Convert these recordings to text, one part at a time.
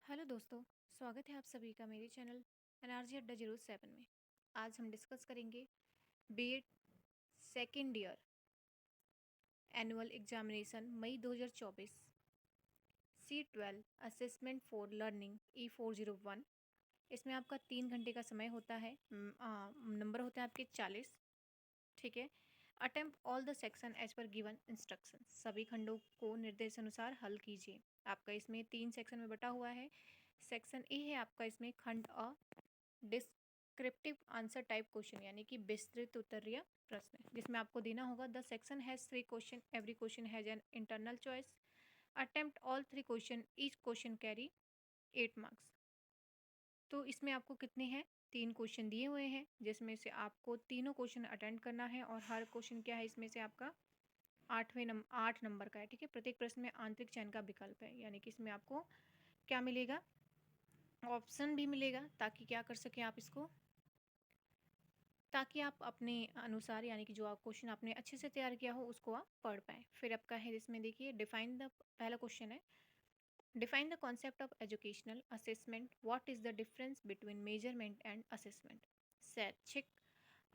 Hello दोस्तों, स्वागत है आप सभी का मेरे चैनल एनआरजी अड्डा 07 में। आज हम डिस्कस करेंगे BEd second year annual examination मई 2024 C12 assessment for learning E401। इसमें आपका 3 घंटे का समय होता है। नंबर होते हैं आपके 40। ठीक है। Attempt all the section as per given instruction. सभी खंडों को निर्देशानुसार हल कीजिए। आपका इसमें 3 सेक्शन में बटा हुआ है। सेक्शन ए है आपका इसमें खंड अ डिस्क्रिप्टिव आंसर टाइप क्वेश्चन, यानी कि विस्तृत उत्तरीय प्रश्न, जिसमें आपको देना होगा the section has 3 question, every question has an internal choice, attempt all 3 question, each question carry 8 marks. तो इसमें आपको कितने हैं, 3 क्वेश्चन दिए हुए हैं, जिसमें से आपको तीनों क्वेश्चन अटेंड करना है और हर क्वेश्चन क्या है इसमें से आपका 8 नंबर का है। ठीक है। प्रत्येक प्रश्न में आंतरिक चयन का विकल्प है, यानी कि इसमें आपको क्या मिलेगा, ऑप्शन भी मिलेगा, ताकि क्या कर सकें आप इसको, ताकि आप अपने अनुसार, यानी कि जो आप क्वेश्चन आपने अच्छे से तैयार किया हो उसको आप पढ़ पाएँ। फिर आपका है इसमें देखिए डिफाइन द, पहला क्वेश्चन है define the concept of educational assessment, what is the difference between measurement and assessment. शैक्षिक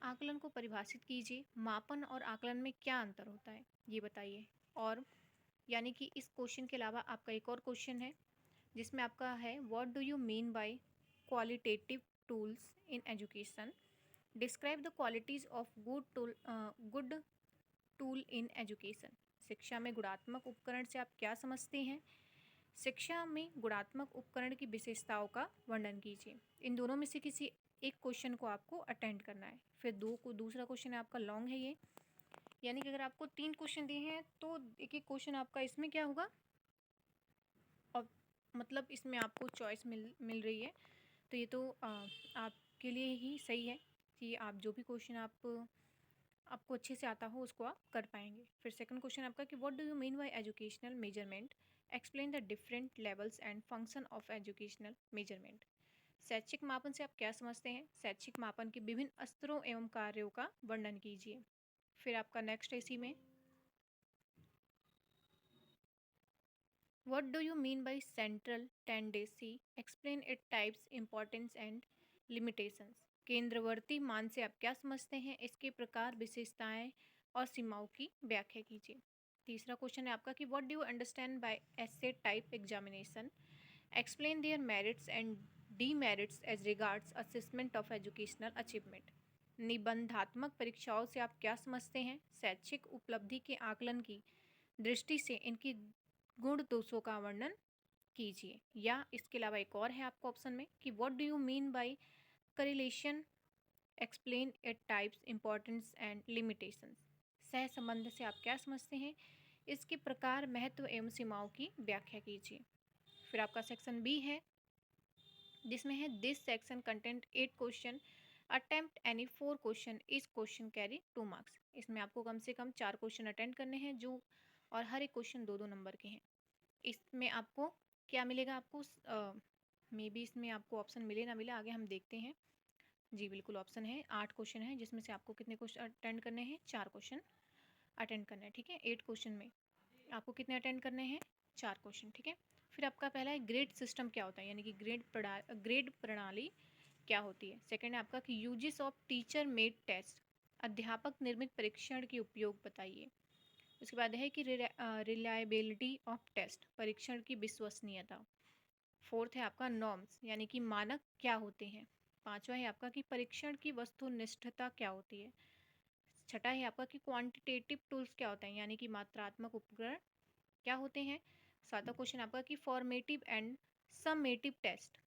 आकलन को परिभाषित कीजिए, मापन और आकलन में क्या अंतर होता है ये बताइए। और यानी कि इस क्वेश्चन के अलावा आपका एक और क्वेश्चन है, जिसमें आपका है what do you mean bye qualitative tools in education, describe the qualities of good tool in education. शिक्षा में गुणात्मक उपकरण से आप क्या समझते हैं, शिक्षा में गुणात्मक उपकरण की विशेषताओं का वर्णन कीजिए। इन दोनों में से किसी एक क्वेश्चन को आपको अटेंड करना है। फिर दूसरा क्वेश्चन है आपका लॉन्ग है ये, यानी कि अगर आपको 3 क्वेश्चन दिए हैं तो एक एक क्वेश्चन आपका इसमें क्या होगा, और मतलब इसमें आपको चॉइस मिल रही है। तो ये तो आपके लिए ही सही है कि आप जो भी क्वेश्चन आपको अच्छे से आता हो उसको आप कर पाएंगे। फिर सेकंड क्वेश्चन आपका कि what do you mean bye educational measurement, explain the different levels and function of educational measurement. शैक्षिक मापन से आप क्या समझते हैं, शैक्षिक मापन के विभिन्न स्तरों एवं कार्यों का वर्णन कीजिए। फिर आपका नेक्स्ट है इसी में what do you mean by central tendency, explain it types importance and limitations. केंद्रवर्ती मान से आप क्या समझते हैं, इसके प्रकार, विशेषताएं और सीमाओं की व्याख्या कीजिए। तीसरा क्वेश्चन है आपका कि what do you understand by essay type examination, explain their merits and demerits as regards assessment of educational achievement. निबंधात्मक परीक्षाओं से आप क्या समझते हैं, शैक्षिक उपलब्धि के आकलन की दृष्टि से इनकी गुण दोषों का वर्णन कीजिए। या इसके अलावा एक और है आपको ऑप्शन में कि what do you mean by correlation, explain it types importance and limitations. सह संबंध से आप क्या समझते हैं, इसके प्रकार, महत्व एवं सीमाओं की व्याख्या कीजिए। फिर आपका सेक्शन बी है, जिसमें है this section content 8 question, attempt any 4 question, इस क्वेश्चन कैरी 2 मार्क्स। इसमें आपको कम से कम 4 क्वेश्चन अटेंड करने हैं, जो और हर एक क्वेश्चन 2-2 नंबर के हैं। इसमें आपको क्या मिलेगा, आपको मे बी इसमें आपको ऑप्शन मिले ना मिले, आगे हम देखते हैं। जी बिल्कुल ऑप्शन है, 8 क्वेश्चन है, जिसमें से आपको कितने क्वेश्चन अटेंड करने हैं, 4 क्वेश्चन अटेंड करना है। ठीक है। 8 क्वेश्चन में आपको कितने अटेंड करने हैं, 4 क्वेश्चन। ठीक है। फिर आपका पहला है ग्रेड सिस्टम क्या होता है, यानी कि ग्रेड प्रणाली क्या होती है। सेकंड है आपका कि uses of teacher made test, अध्यापक निर्मित परीक्षण के उपयोग बताइए। उसके बाद है कि रिलायबिलिटी ऑफ टेस्ट, परीक्षण की विश्वसनीयता। फोर्थ है आपका नॉर्म्स, यानी कि मानक क्या होते हैं। पांचवा है आपका कि परीक्षण की वस्तुनिष्ठता क्या होती है। छठा है आपका कि क्वांटिटेटिव टूल्स क्या होते हैं, यानी कि मात्रात्मक उपकरण क्या होते हैं। सातवां क्वेश्चन आपका कि फॉर्मेटिव एंड समेटिव टेस्ट,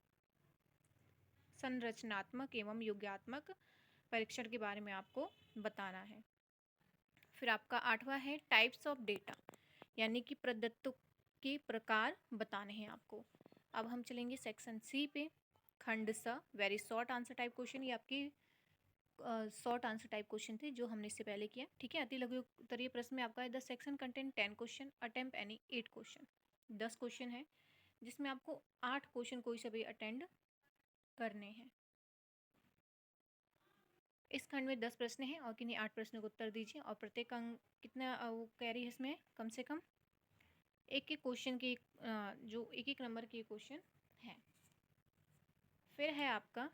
संरचनात्मक एवं योग्यात्मक परीक्षण के बारे में आपको बताना है। फिर आपका आठवां है टाइप्स ऑफ डेटा, यानी कि प्रदत्तों के प्रकार बताने हैं आपको। अब हम चलेंगे सेक्शन सी पे, खंड स, very short answer type question. ये आपकी शॉर्ट आंसर टाइप क्वेश्चन थे जो हमने इससे पहले किया। ठीक है। अति लघु उत्तरीय प्रश्न में आपका है the section content 10 question, attempt any 8 question. 10 question है, जिसमें आपको 8 क्वेश्चन कोई से भी अटेंड करने हैं। इस खंड में 10 प्रश्न हैं और किन्हीं 8 प्रश्नों को उत्तर दीजिए, और प्रत्येक अंक कितना वो कह रही है इसमें, कम से कम एक एक क्वेश्चन की जो एक एक नंबर के क्वेश्चन है। फिर है आपका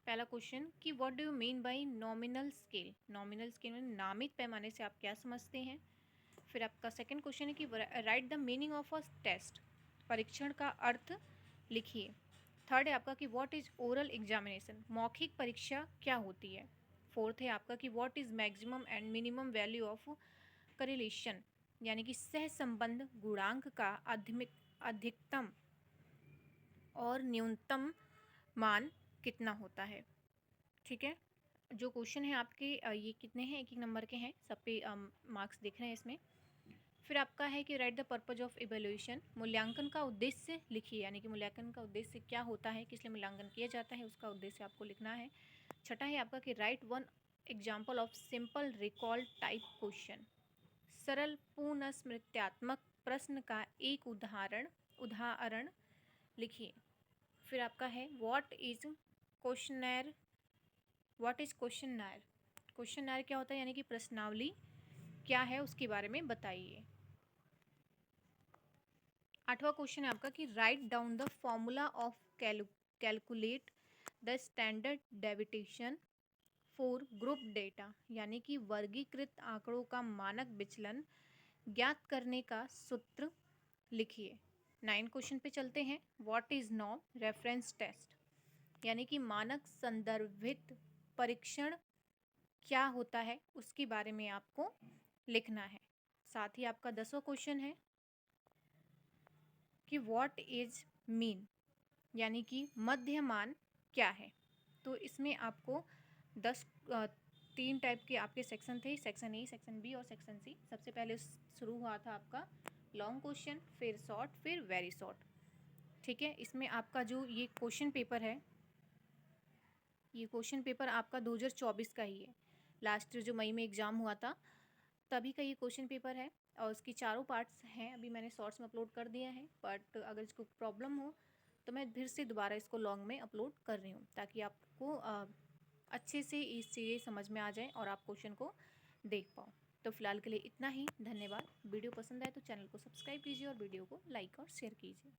पहला क्वेश्चन कि what do you mean bye nominal scale. Nominal scale में नामित पैमाने से आप क्या समझते हैं। फिर आपका सेकंड क्वेश्चन है कि write the meaning of a test. परीक्षण का अर्थ लिखिए। थर्ड है आपका कि व्हाट इज ओरल एग्जामिनेशन। मौखिक परीक्षा क्या होती है। फोर्थ है आपका कि what is maximum and minimum value of correlation, यानी कि सहसंबंध गुणांक का अधिकतम और न्यूनतम मान कितना होता है। ठीक है, जो क्वेश्चन है आपके ये कितने हैं, एक एक नंबर के हैं, सब पे मार्क्स दिख रहे हैं इसमें। फिर आपका है कि write the purpose of evaluation. मूल्यांकन का उद्देश्य लिखिए, यानी कि मूल्यांकन का उद्देश्य क्या होता है, किस लिए मूल्यांकन किया जाता है, उसका उद्देश्य आपको लिखना है। छठा है आपका कि right one example of simple recall type question. सरल पुनस्मृत्यात्मक प्रश्न का एक उदाहरण लिखिए। फिर आपका है व्हाट इज क्वेश्चनर। क्वेश्चनर क्या होता है, यानी कि प्रश्नावली क्या है उसके बारे में बताइए। आठवां क्वेश्चन है आपका कि write down the formula of calculate the standard deviation for group data, यानी कि वर्गीकृत आंकड़ों का मानक विचलन ज्ञात करने का सूत्र लिखिए। 9 क्वेश्चन पे चलते हैं। What is norm reference test, यानी कि मानक संदर्भित परीक्षण क्या होता है उसके बारे में आपको लिखना है। साथ ही आपका 10वां क्वेश्चन है कि व्हाट इज मीन, यानी कि मध्यमान क्या है। तो इसमें आपको 3 टाइप के आपके सेक्शन थे, सेक्शन ए, सेक्शन बी और सेक्शन सी। सबसे पहले शुरू हुआ था आपका लॉन्ग क्वेश्चन, फिर शॉर्ट, फिर वेरी शॉर्ट। ठीक है, इसमें आपका जो ये क्वेश्चन पेपर है, ये क्वेश्चन पेपर आपका 2024 का ही है। लास्ट जो मई में एग्ज़ाम हुआ था तभी का ये क्वेश्चन पेपर है, और उसकी चारों पार्ट्स हैं। अभी मैंने शॉर्ट्स में अपलोड कर दिया है, बट अगर इसको प्रॉब्लम हो तो मैं फिर से दोबारा इसको लॉन्ग में अपलोड कर रही हूँ, ताकि आपको अच्छे से इस चीज़ें समझ में आ जाए और आप क्वेश्चन को देख पाओ। तो फिलहाल के लिए इतना ही, धन्यवाद। वीडियो पसंद आए तो चैनल को सब्सक्राइब कीजिए और वीडियो को लाइक और शेयर कीजिए।